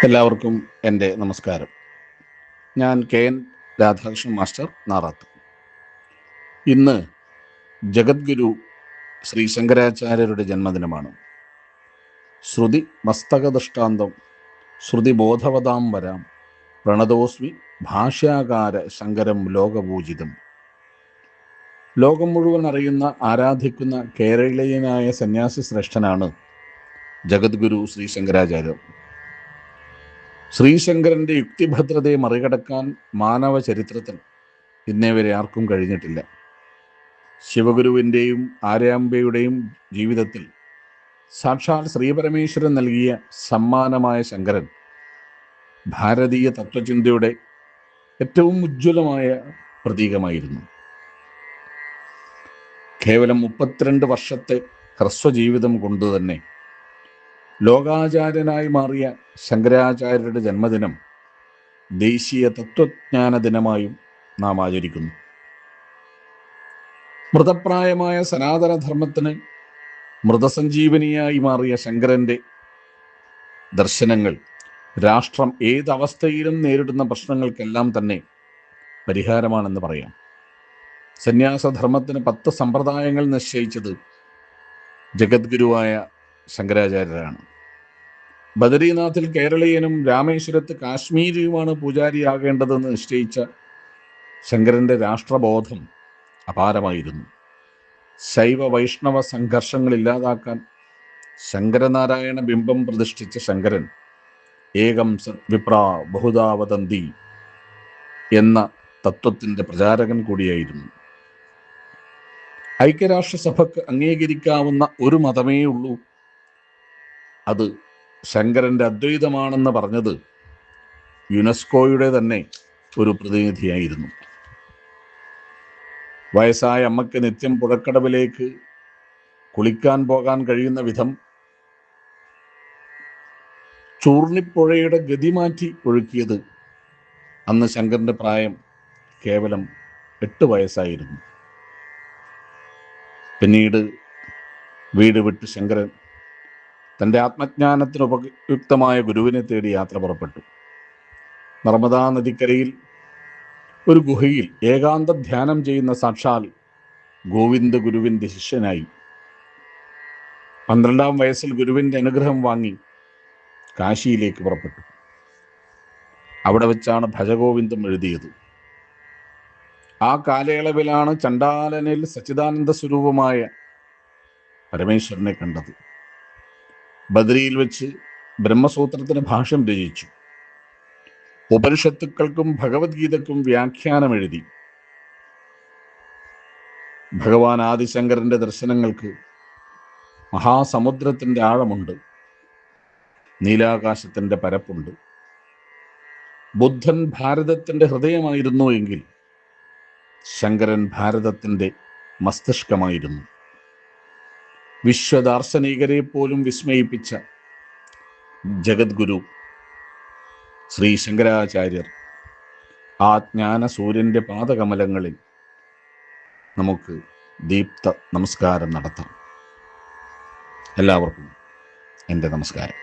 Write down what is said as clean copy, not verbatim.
എല്ലാവർക്കും എൻ്റെ നമസ്കാരം. ഞാൻ KN രാധാകൃഷ്ണൻ മാസ്റ്റർ നാറാത്ത്. ഇന്ന് ജഗദ്ഗുരു ശ്രീ ശങ്കരാചാര്യരുടെ ജന്മദിനമാണ്. ശ്രുതി മസ്തകദൃഷ്ടാന്തം ശ്രുതി ബോധവതാം വരാം പ്രണതോസ്മി ഭാഷ്യാകാര ശങ്കരം ലോകപൂജിതം. ലോകം മുഴുവൻ അറിയുന്ന ആരാധിക്കുന്ന കേരളീയനായ സന്യാസി ശ്രേഷ്ഠനാണ് ജഗദ്ഗുരു ശ്രീ ശങ്കരാചാര്യർ. ശ്രീശങ്കരൻ്റെ യുക്തിഭദ്രതയെ മറികടക്കാൻ മാനവ ചരിത്രത്തിൽ ഇന്നേ വരെ ആർക്കും കഴിഞ്ഞിട്ടില്ല. ശിവഗുരുവിൻ്റെയും ആര്യാമ്പയുടെയും ജീവിതത്തിൽ സാക്ഷാൽ ശ്രീപരമേശ്വരൻ നൽകിയ സമ്മാനമായ ശങ്കരൻ ഭാരതീയ തത്വചിന്തയുടെ ഏറ്റവും ഉജ്ജ്വലമായ പ്രതീകമായിരുന്നു. കേവലം 32 വർഷത്തെ ഹ്രസ്വജീവിതം കൊണ്ടുതന്നെ ലോകാചാര്യനായി മാറിയ ശങ്കരാചാര്യരുടെ ജന്മദിനം ദേശീയ തത്വജ്ഞാന ദിനമായും നാം ആചരിക്കുന്നു. മൃതപ്രായമായ സനാതനധർമ്മത്തിന് മൃതസഞ്ജീവനിയായി മാറിയ ശങ്കരൻ്റെ ദർശനങ്ങൾ രാഷ്ട്രം ഏതവസ്ഥയിലും നേരിടുന്ന പ്രശ്നങ്ങൾക്കെല്ലാം തന്നെ പരിഹാരമാണെന്ന് പറയാം. സന്യാസധർമ്മത്തിന് 10 സമ്പ്രദായങ്ങൾ നിശ്ചയിച്ചത് ജഗദ്ഗുരുവായ ശങ്കരാചാര്യരാണ്. ബദരീനാഥിൽ കേരളീയനും രാമേശ്വരത്ത് കാശ്മീരിയുമാണ് പൂജാരിയാകേണ്ടതെന്ന് നിശ്ചയിച്ച ശങ്കരൻ്റെ രാഷ്ട്രബോധം അപാരമായിരുന്നു. ശൈവ വൈഷ്ണവ സംഘർഷങ്ങൾ ഇല്ലാതാക്കാൻ ശങ്കരനാരായണ ബിംബം പ്രതിഷ്ഠിച്ച ശങ്കരൻ ഏകം സത് വിപ്രാ ബഹുധാ വദന്തി എന്ന തത്വത്തിൻ്റെ പ്രചാരകൻ കൂടിയായിരുന്നു. ഐക്യരാഷ്ട്രസഭയ്ക്ക് അംഗീകരിക്കാവുന്ന ഒരു മതമേ ഉള്ളൂ, അത് ശങ്കരൻ്റെ അദ്വൈതമാണെന്ന് പറഞ്ഞത് യുനെസ്കോയുടെ തന്നെ ഒരു പ്രതിനിധിയായിരുന്നു. വയസ്സായ അമ്മയ്ക്ക് നിത്യം പുഴക്കടവിലേക്ക് കുളിക്കാൻ പോകാൻ കഴിയുന്ന വിധം ചൂർണിപ്പുഴയുടെ ഗതി മാറ്റി ഒഴുക്കിയത് അന്ന് ശങ്കരൻ്റെ പ്രായം കേവലം 8 വയസ്സായിരുന്നു. പിന്നീട് വീട് വിട്ട് ശങ്കരൻ തൻ്റെ ആത്മജ്ഞാനത്തിന് ഉപയുക്തമായ ഗുരുവിനെ തേടി യാത്ര പുറപ്പെട്ടു. നർമ്മദാ നദിക്കരയിൽ ഒരു ഗുഹയിൽ ഏകാന്ത ധ്യാനം ചെയ്യുന്ന സാക്ഷാൽ ഗോവിന്ദ ഗുരുവിൻ്റെ ശിഷ്യനായി 12ാം വയസ്സിൽ ഗുരുവിൻ്റെ അനുഗ്രഹം വാങ്ങി കാശിയിലേക്ക് പുറപ്പെട്ടു. അവിടെ വെച്ചാണ് ഭജഗോവിന്ദം എഴുതിയത്. ആ കാലയളവിലാണ് ചണ്ഡാലനിൽ സച്ചിദാനന്ദ സ്വരൂപമായ പരമേശ്വരനെ കണ്ടത്. ബദരിയിൽ വെച്ച് ബ്രഹ്മസൂത്രത്തിന് ഭാഷ്യം രചിച്ചു. ഉപനിഷത്തുക്കൾക്കും ഭഗവത്ഗീതക്കും വ്യാഖ്യാനം എഴുതി. ഭഗവാൻ ആദിശങ്കരൻ്റെ ദർശനങ്ങൾക്ക് മഹാസമുദ്രത്തിൻ്റെ ആഴമുണ്ട്, നീലാകാശത്തിൻ്റെ പരപ്പുണ്ട്. ബുദ്ധൻ ഭാരതത്തിൻ്റെ ഹൃദയമായിരുന്നു എങ്കിൽ ശങ്കരൻ ഭാരതത്തിൻ്റെ മസ്തിഷ്കമായിരുന്നു. വിശ്വദാർശനികരെ പോലും വിസ്മയിപ്പിച്ച ജഗദ്ഗുരു ശ്രീ ശങ്കരാചാര്യർ ആ ജ്ഞാന സൂര്യൻ്റെ പാദകമലങ്ങളിൽ നമുക്ക് ദീപ്ത നമസ്കാരം നടത്താം. എല്ലാവർക്കും എൻ്റെ നമസ്കാരം.